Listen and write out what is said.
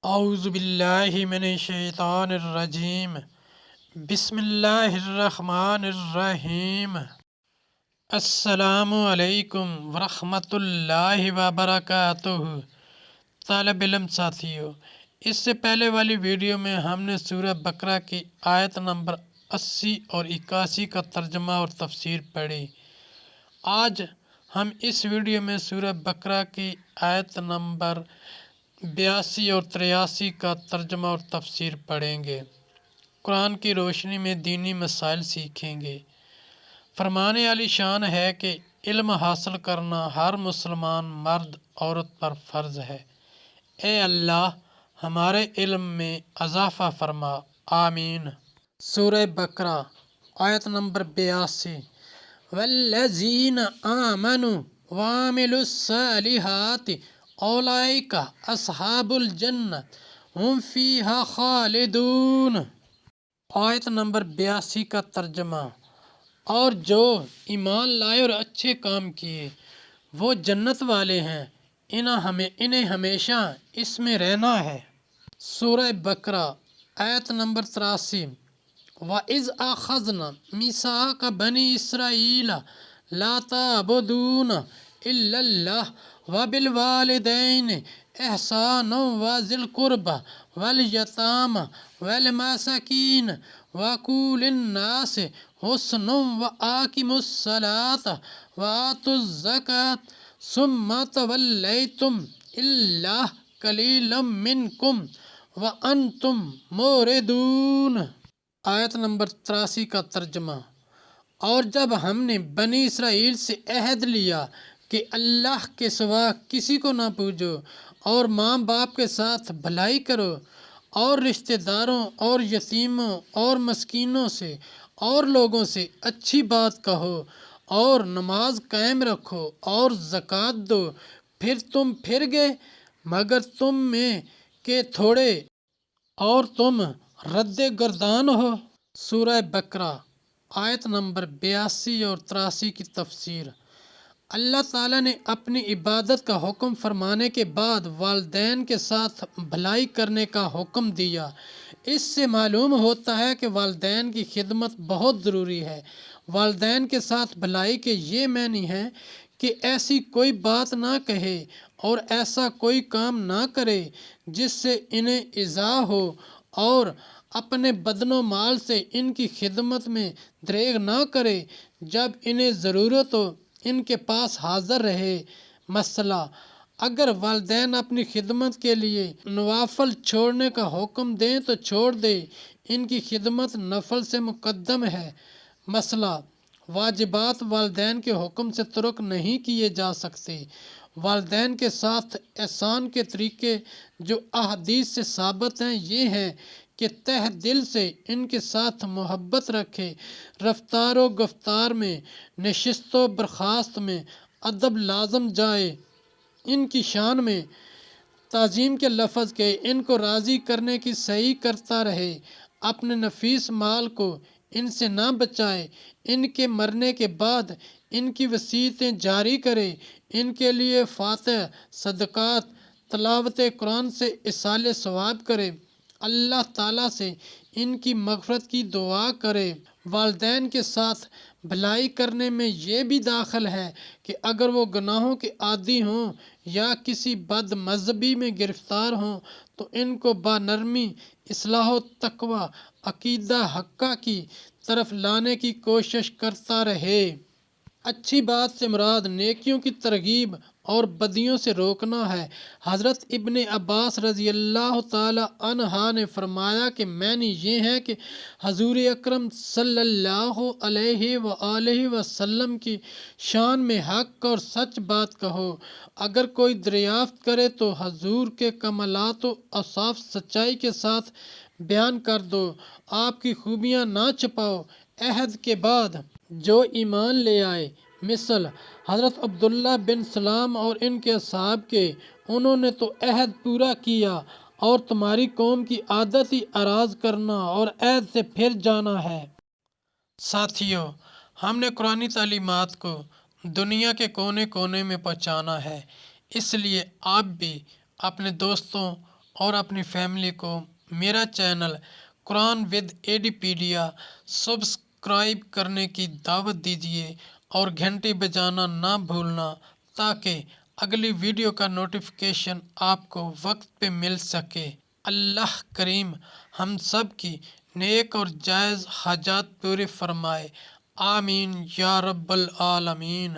اعوذ باللہ من الشیطان الرجیم بسم اللہ الرحمن الرحیم السلام علیکم ورحمۃ اللہ وبرکاتہ۔ طالب علم ساتھیو، اس سے پہلے والی ویڈیو میں ہم نے سورہ بقرہ کی آیت نمبر 80 اور 81 کا ترجمہ اور تفسیر پڑھی۔ آج ہم اس ویڈیو میں سورہ بقرہ کی آیت نمبر 82 اور 83 کا ترجمہ اور تفسیر پڑھیں گے۔ قرآن کی روشنی میں دینی مسائل سیکھیں گے۔ فرمان عالی شان ہے کہ علم حاصل کرنا ہر مسلمان مرد عورت پر فرض ہے۔ اے اللہ، ہمارے علم میں اضافہ فرما، آمین۔ سورہ بقرہ آیت نمبر 82۔ والذین آمنوا وعملوا الصالحات اولئک اصحاب الجنہ ہم فیہا خالدون۔ آیت نمبر 82 کا ترجمہ: اور جو ایمان لائے اور اچھے کام کیے وہ جنت والے ہیں، انہیں ہمیشہ اس میں رہنا ہے۔ سورہ بقرہ آیت نمبر 83۔ وَإِذْ أَخَذْنَا مِيثَاقَ بَنِي إِسْرَائِيلَ لَا تَعْبُدُونَ إِلَّا اللَّهَ وَبِالْوَالِدَيْنِ إِحْسَانًا وَذِي الْقُرْبَى وَالْيَتَامَى وَالْمَسَاكِينِ وَقُولُوا لِلنَّاسِ حُسْنًا وَأَقِيمُوا الصَّلَاةَ وَآتُوا الزَّكَاةَ ثُمَّ تَوَلَّيْتُمْ إِلَّا قَلِيلًا مِّنكُمْ وَأَنْتُمْ مُعْرِضُونَ۔ آیت نمبر 83 کا ترجمہ: اور جب ہم نے بنی اسرائیل سے عہد لیا کہ اللہ کے سوا کسی کو نہ پوجو اور ماں باپ کے ساتھ بھلائی کرو اور رشتہ داروں اور یتیموں اور مسکینوں سے اور لوگوں سے اچھی بات کہو اور نماز قائم رکھو اور زکوٰۃ دو، پھر تم پھر گئے مگر تم میں کے تھوڑے اور تم رد گردان ہو۔ سورہ بقرہ آیت نمبر 82 اور 83 کی تفسیر: اللہ تعالیٰ نے اپنی عبادت کا حکم فرمانے کے بعد والدین کے ساتھ بھلائی کرنے کا حکم دیا۔ اس سے معلوم ہوتا ہے کہ والدین کی خدمت بہت ضروری ہے۔ والدین کے ساتھ بھلائی کے یہ معنی ہے کہ ایسی کوئی بات نہ کہے اور ایسا کوئی کام نہ کرے جس سے انہیں ایذا ہو، اور اپنے بدن و مال سے ان کی خدمت میں دریغ نہ کرے، جب انہیں ضرورت ہو ان کے پاس حاضر رہے۔ مثلا اگر والدین اپنی خدمت کے لیے نوافل چھوڑنے کا حکم دیں تو چھوڑ دے، ان کی خدمت نفل سے مقدم ہے۔ مثلا واجبات والدین کے حکم سے ترک نہیں کیے جا سکتے۔ والدین کے ساتھ احسان کے طریقے جو احادیث سے ثابت ہیں یہ ہیں کہ تہ دل سے ان کے ساتھ محبت رکھے، رفتار و گفتار میں، نشست و برخاست میں ادب لازم جائے، ان کی شان میں تعظیم کے لفظ کے ان کو راضی کرنے کی سعی کرتا رہے، اپنے نفیس مال کو ان سے نہ بچائے، ان کے مرنے کے بعد ان کی وصیتیں جاری کرے، ان کے لیے فاتحہ، صدقات، تلاوت قرآن سے ایصال ثواب کرے، اللہ تعالیٰ سے ان کی مغفرت کی دعا کرے۔ والدین کے ساتھ بھلائی کرنے میں یہ بھی داخل ہے کہ اگر وہ گناہوں کے عادی ہوں یا کسی بد مذہبی میں گرفتار ہوں تو ان کو بنرمی، اصلاح و تقویٰ، عقیدہ حقہ کی طرف لانے کی کوشش کرتا رہے۔ اچھی بات سے مراد نیکیوں کی ترغیب اور بدیوں سے روکنا ہے۔ حضرت ابن عباس رضی اللہ تعالی عنہ نے فرمایا کہ معنی یہ ہے کہ حضور اکرم صلی اللہ علیہ وآلہ وسلم کی شان میں حق اور سچ بات کہو، اگر کوئی دریافت کرے تو حضور کے کمالات و اوصاف سچائی کے ساتھ بیان کر دو، آپ کی خوبیاں نہ چھپاؤ۔ عہد کے بعد جو ایمان لے آئے، مثل حضرت عبداللہ بن سلام اور ان کے اصحاب کے، انہوں نے تو عہد پورا کیا، اور تمہاری قوم کی عادت ہی اعراض کرنا اور عہد سے پھر جانا ہے۔ ساتھیو، ہم نے قرآنی تعلیمات کو دنیا کے کونے کونے میں پہنچانا ہے، اس لیے آپ بھی اپنے دوستوں اور اپنی فیملی کو میرا چینل قرآن ود ایڈیپیڈیا سبسکرائب کرنے کی دعوت دیجیے اور گھنٹی بجانا نہ بھولنا تاکہ اگلی ویڈیو کا نوٹیفیکیشن آپ کو وقت پہ مل سکے۔ اللہ کریم ہم سب کی نیک اور جائز حاجات پورے فرمائے، آمین یا رب العالمین۔